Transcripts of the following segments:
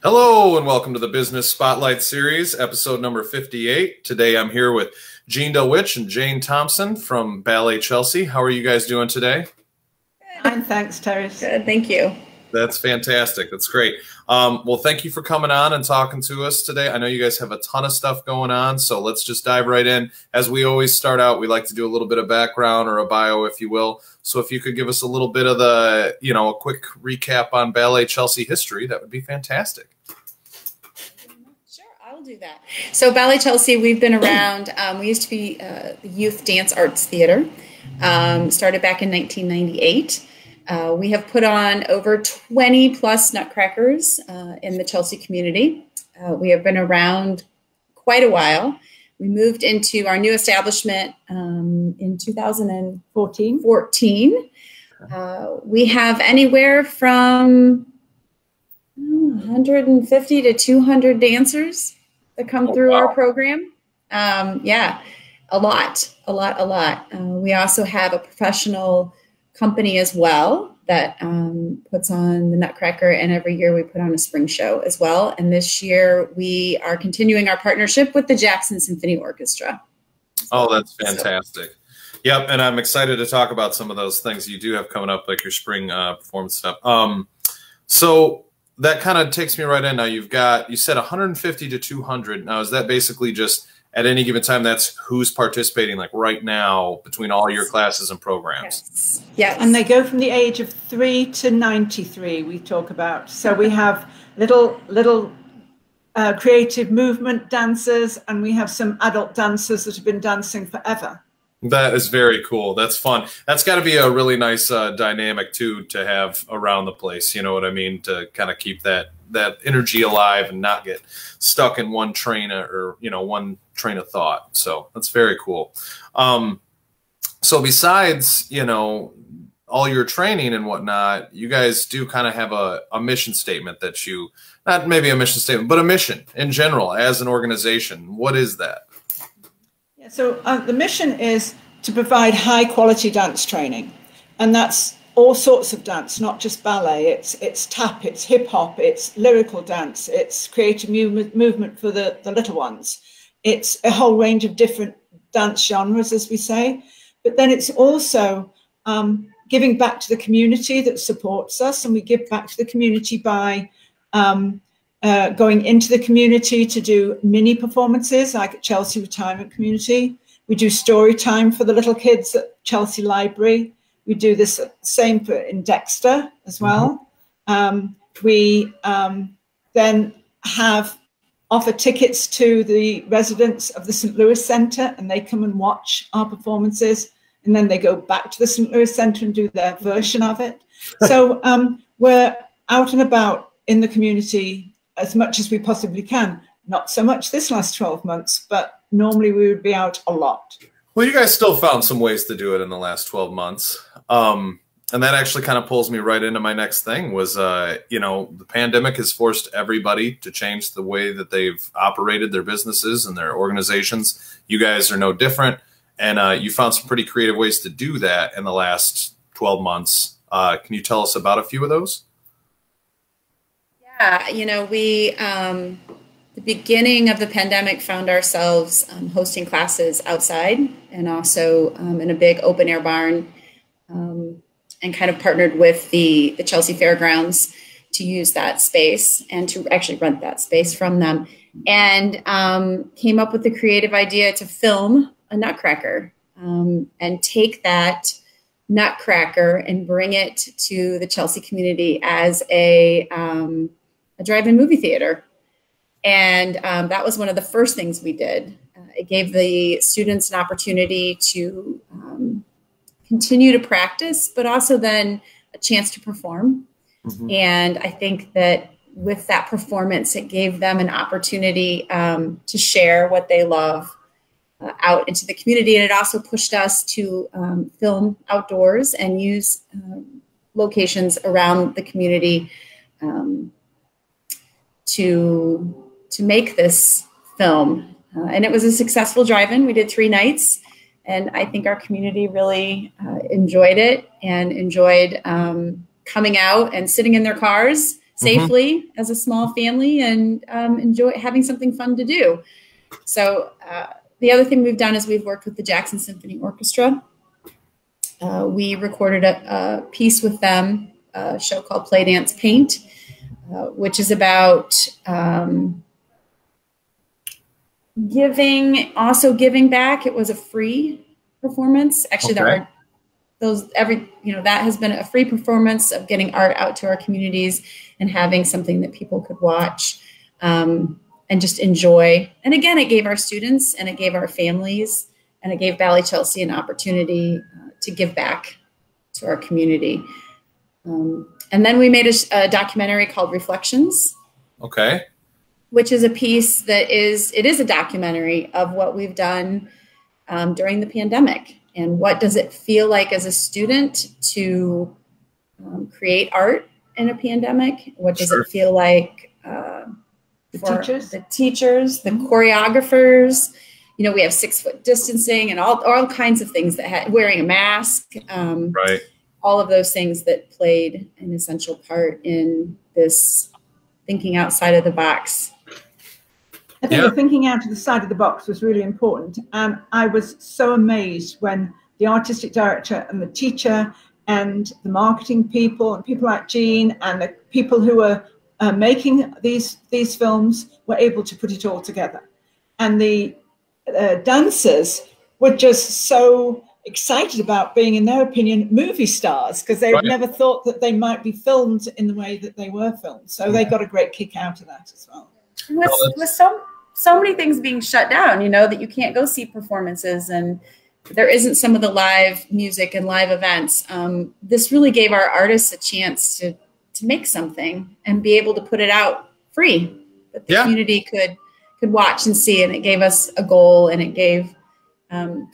Hello and welcome to the Business Spotlight Series, episode number 58. Today I'm here with Jean Delwiche and Jane Thompson from Ballet Chelsea. How are you guys doing today? Fine, thanks, Terrace. Good, thank you. That's fantastic. That's great. Well, thank you for coming on and talking to us today. I know you guys have a ton of stuff going on, so let's just dive right in. As we always start out, we like to do a little bit of background or a bio, if you will. So if you could give us a little bit of the, a quick recap on Ballet Chelsea history, that would be fantastic. Sure, I will do that. So Ballet Chelsea, we've been around. We used to be the Youth Dance Arts Theater. Started back in 1998. We have put on over 20 plus nutcrackers in the Chelsea community. We have been around quite a while. We moved into our new establishment in 2014. We have anywhere from 150 to 200 dancers that come through our program. Yeah, a lot. We also have a professional company as well that puts on the Nutcracker, and every year we put on a spring show as well. And this year we are continuing our partnership with the Jackson Symphony Orchestra. Oh, that's fantastic. Yep, and I'm excited to talk about some of those things you do have coming up, like your spring performance stuff. So that kind of takes me right in. Now you said 150 to 200. Now is that basically just at any given time, that's who's participating, like right now, between all your classes and programs? Yes. And they go from the age of 3 to 93, we talk about. So we have little creative movement dancers, and we have some adult dancers that have been dancing forever. That is very cool. That's fun. That's got to be a really nice dynamic, too, to have around the place. You know what I mean? To kind of keep that energy alive and not get stuck in one train of thought. So that's very cool. So besides, all your training and whatnot, you guys do kind of have a mission statement that not maybe a mission statement, but a mission in general as an organization. What is that? Yeah, so the mission is to provide high quality dance training, and that's all sorts of dance, not just ballet. It's tap, it's hip hop, it's lyrical dance, it's creative movement for the little ones. It's a whole range of different dance genres, as we say. But then it's also giving back to the community that supports us, and we give back to the community by going into the community to do mini performances, like at Chelsea Retirement Community. We do story time for the little kids at Chelsea Library. We do this same in Dexter as well. We then offer tickets to the residents of the St. Louis Centre, and they come and watch our performances, and then they go back to the St. Louis Centre and do their version of it. So we're out and about in the community as much as we possibly can. Not so much this last 12 months, but normally we would be out a lot. Well, you guys still found some ways to do it in the last 12 months. And that actually kind of pulls me right into my next thing was, the pandemic has forced everybody to change the way that they've operated their businesses and their organizations. You guys are no different. And you found some pretty creative ways to do that in the last 12 months. Can you tell us about a few of those? Yeah, we the beginning of the pandemic found ourselves hosting classes outside and also in a big open air barn, and kind of partnered with the Chelsea Fairgrounds to use that space and to actually rent that space from them, and came up with the creative idea to film a Nutcracker and take that Nutcracker and bring it to the Chelsea community as a drive-in movie theater. And that was one of the first things we did. It gave the students an opportunity to continue to practice, but also then a chance to perform. And I think that with that performance, it gave them an opportunity to share what they love out into the community. And it also pushed us to film outdoors and use locations around the community to make this film. And it was a successful drive-in. We did 3 nights, and I think our community really enjoyed it and enjoyed coming out and sitting in their cars safely as a small family and enjoy having something fun to do. So the other thing we've done is we've worked with the Jackson Symphony Orchestra. We recorded a piece with them, a show called Play, Dance, Paint, which is about giving back. It was a free performance. Actually, there are that has been a free performance of getting art out to our communities and having something that people could watch and just enjoy. And again, it gave our students and it gave our families and it gave Ballet Chelsea an opportunity to give back to our community. And then we made a documentary called Reflections. Okay. Which is a piece that is a documentary of what we've done during the pandemic. And what does it feel like as a student to create art in a pandemic? What does it feel like for the teachers, the choreographers? You know, we have 6 foot distancing and all kinds of things that wearing a mask. Right. All of those things that played an essential part in this thinking outside of the box. I think the thinking out of the side of the box was really important. I was so amazed when the artistic director and the teacher and the marketing people and people like Jean and the people who were making these films were able to put it all together. And the dancers were just so excited about being, in their opinion, movie stars, because they never thought that they might be filmed in the way that they were filmed. So they got a great kick out of that as well. With so many things being shut down, you know, that you can't go see performances and there isn't some of the live music and live events. This really gave our artists a chance to make something and be able to put it out free that the community could watch and see. And it gave us a goal and it gave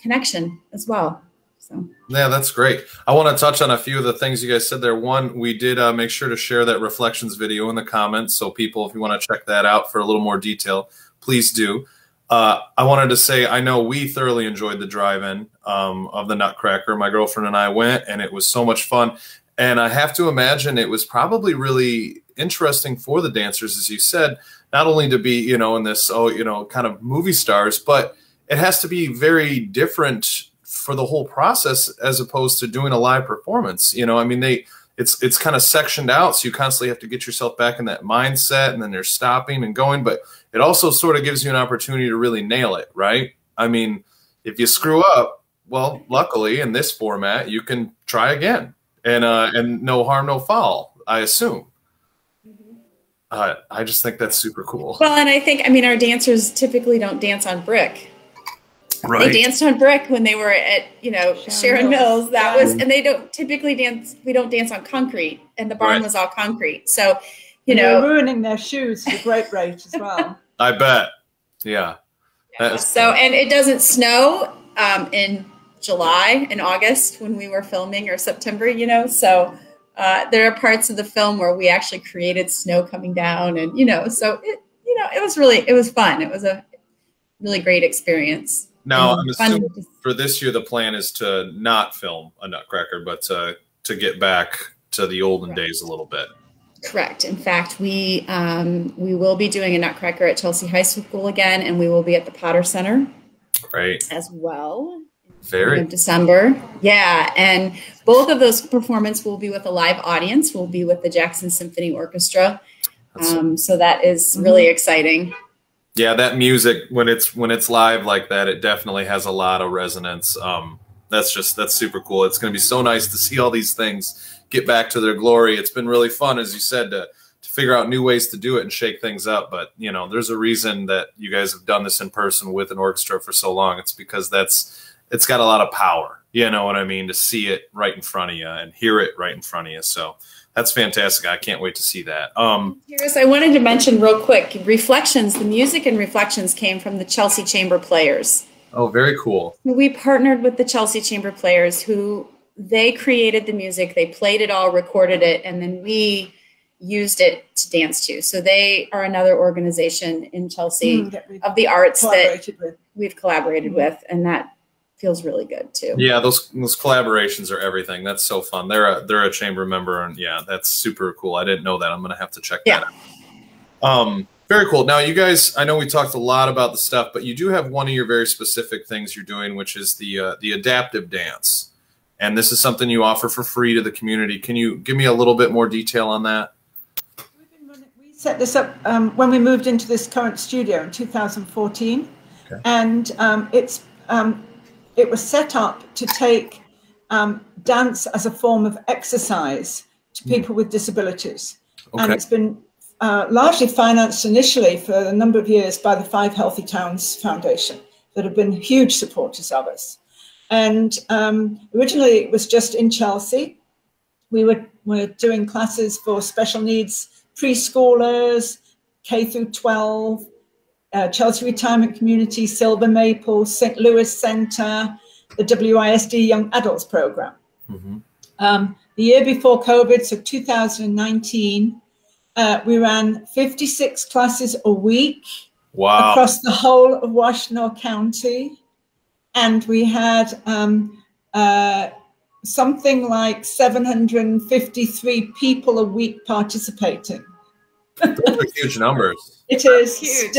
connection as well. So yeah, that's great. I want to touch on a few of the things you guys said there. One, we did make sure to share that Reflections video in the comments. So people, if you want to check that out for a little more detail, please do. I wanted to say, I know we thoroughly enjoyed the drive-in of the Nutcracker. My girlfriend and I went, and it was so much fun. And I have to imagine it was probably really interesting for the dancers, as you said, not only to be, you know, in this, kind of movie stars, but it has to be very different for the whole process as opposed to doing a live performance. You know, I mean, it's kind of sectioned out, so you constantly have to get yourself back in that mindset, and then they're stopping and going, but it also sort of gives you an opportunity to really nail it, right? I mean, if you screw up, well, luckily in this format, you can try again, and no harm, no foul, I assume. I just think that's super cool. Well, and I think, our dancers typically don't dance on brick. Right. They danced on brick when they were at, Sharon Mills. That was, and they don't typically dance. We don't dance on concrete, and the barn was all concrete. So, they're ruining their shoes at a great rate as well. I bet. Yeah. So, and it doesn't snow in July and August when we were filming, or September, So there are parts of the film where we actually created snow coming down, and so it was fun. It was a really great experience. Now, I'm assuming for this year, the plan is to not film a Nutcracker, but to get back to the olden days a little bit. Correct. In fact, we will be doing a Nutcracker at Chelsea High School again, and we will be at the Potter Center as well in December. Yeah, and both of those performances will be with a live audience. We'll be with the Jackson Symphony Orchestra. So that is really exciting. Yeah, that music, when it's live like that, it definitely has a lot of resonance. That's super cool. It's going to be so nice to see all these things get back to their glory. It's been really fun, as you said, to figure out new ways to do it and shake things up. But, there's a reason that you guys have done this in person with an orchestra for so long. It's because it's got a lot of power, you know what I mean, to see it right in front of you and hear it right in front of you. So that's fantastic. I can't wait to see that. Here's, I wanted to mention real quick, Reflections, the music in Reflections came from the Chelsea Chamber Players. Oh, very cool. We partnered with the Chelsea Chamber Players, who they created the music, they played it all, recorded it, and then we used it to dance to. So they are another organization in Chelsea of the arts that we've collaborated with, and that feels really good too. Yeah, those collaborations are everything. That's so fun. They're a chamber member, and yeah, that's super cool. I didn't know that. I'm gonna have to check that out. Very cool. Now, you guys, I know we talked a lot about the stuff, but you do have one of your very specific things you're doing, which is the adaptive dance, and this is something you offer for free to the community. Can you give me a little bit more detail on that? We set this up when we moved into this current studio in 2014, okay. And it was set up to take dance as a form of exercise to people with disabilities, okay. And it's been largely financed initially for a number of years by the Five Healthy Towns Foundation that have been huge supporters of us. And originally it was just in Chelsea. We were doing classes for special needs preschoolers, K through 12, Chelsea Retirement Community, Silver Maple, St. Louis Centre, the WISD Young Adults Program. Mm-hmm. The year before COVID, so 2019, we ran 56 classes a week. Wow. Across the whole of Washtenaw County. And we had something like 753 people a week participating. Those are huge numbers. It is huge.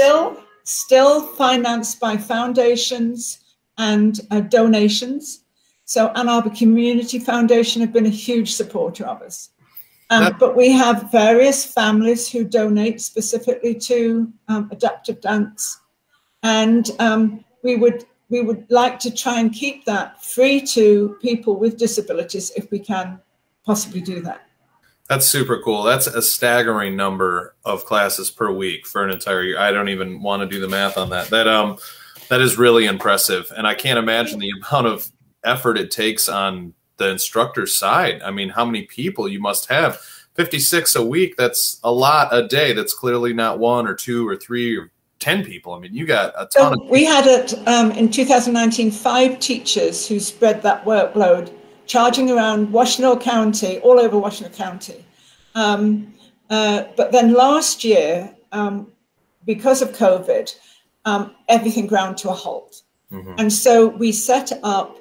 Still financed by foundations and donations. So Ann Arbor Community Foundation have been a huge supporter of us. But we have various families who donate specifically to adaptive dance, and we would like to try and keep that free to people with disabilities if we can possibly do that. That's super cool. That's a staggering number of classes per week for an entire year. I don't even want to do the math on that. That is really impressive, and I can't imagine the amount of effort it takes on the instructor's side. I mean, how many people you must have? 56 a week, that's a lot a day. That's clearly not 1 or 2 or 3 or 10 people. I mean, you got a ton of people. We had in 2019 5 teachers who spread that workload, charging around Washtenaw County, all over Washtenaw County. But then last year, because of COVID, everything ground to a halt. Mm-hmm. And so we set up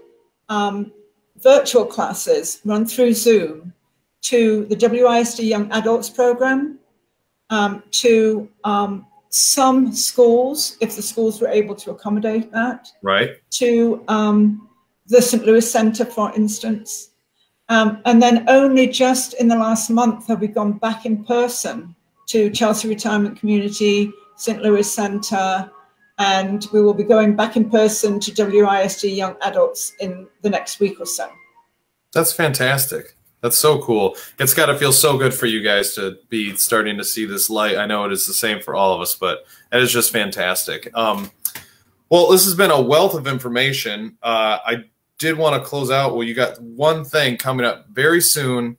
virtual classes run through Zoom to the WISD Young Adults Program, to some schools, if the schools were able to accommodate that. Right. To the St. Louis Centre, for instance. And then only just in the last month have we gone back in person to Chelsea Retirement Community, St. Louis Centre, and we will be going back in person to WISD Young Adults in the next week or so. That's fantastic. That's so cool. It's got to feel so good for you guys to be starting to see this light. I know it is the same for all of us, but it is just fantastic. Well, this has been a wealth of information. I did want to close out. Well, you got one thing coming up very soon,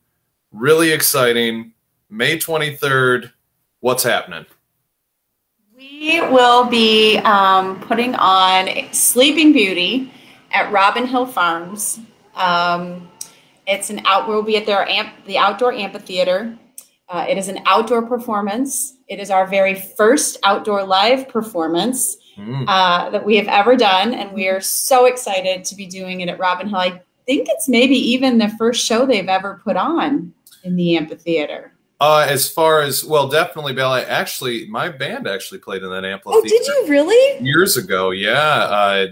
really exciting, May 23rd. What's happening? We will be putting on Sleeping Beauty at Robin Hill Farms. We'll be at the outdoor amphitheater. It is an outdoor performance. It is our very first outdoor live performance that we have ever done, and we are so excited to be doing it at Robin Hill. I think it's maybe even the first show they've ever put on in the amphitheater. As far as, well, definitely Ballet. Actually, my band actually played in that amphitheater. Oh, did you really? Years ago, yeah.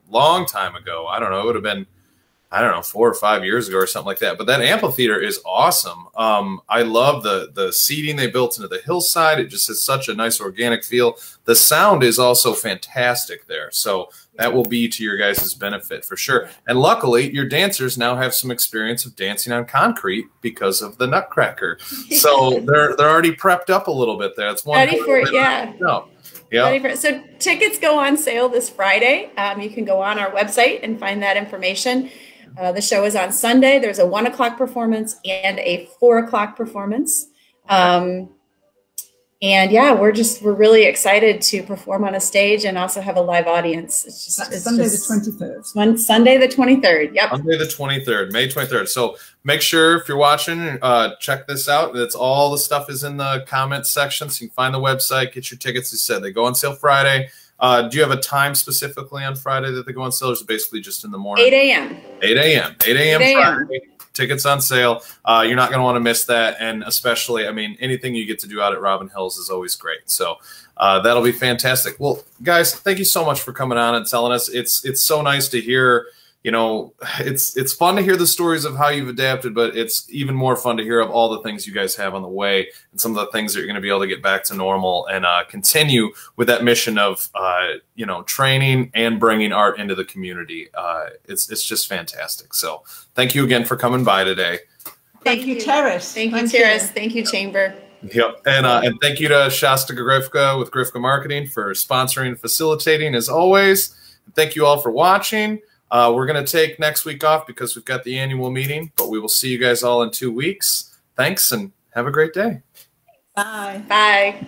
Long time ago. I don't know. It would have been, I don't know, 4 or 5 years ago or something like that. But that amphitheater is awesome. I love the seating they built into the hillside. It just has such a nice organic feel. The sound is also fantastic there. So that will be to your guys' benefit for sure. And luckily, your dancers now have some experience of dancing on concrete because of the Nutcracker. So they're already prepped up a little bit there. It's one ready for it, yeah. Yeah. So tickets go on sale this Friday. You can go on our website and find that information. The show is on Sunday. There's a 1 o'clock performance and a 4 o'clock performance. And yeah, we're really excited to perform on a stage and also have a live audience. It's Sunday the 23rd. Sunday the 23rd. Yep. Sunday the 23rd, May 23rd. So make sure if you're watching, check this out. That's all the stuff is in the comments section. So you can find the website, get your tickets. As I said, they go on sale Friday. Do you have a time specifically on Friday that they go on sale, or is it basically just in the morning? 8 a.m. 8 a.m. 8 a.m. Friday. Tickets on sale. You're not going to want to miss that. And especially, I mean, anything you get to do out at Robin Hills is always great. So that'll be fantastic. Well, guys, thank you so much for coming on and telling us. It's so nice to hear. You know, it's fun to hear the stories of how you've adapted, but it's even more fun to hear of all the things you guys have on the way and some of the things that you're going to be able to get back to normal and continue with that mission of, you know, training and bringing art into the community. It's just fantastic. So thank you again for coming by today. Thank you, Terrace. Thank you, Terrace. Thank you, Chamber. Yep. And thank you to Shasta Grifka with Grifka Marketing for sponsoring and facilitating as always. And thank you all for watching. We're going to take next week off because we've got the annual meeting, but we will see you guys all in 2 weeks. Thanks and have a great day. Bye. Bye.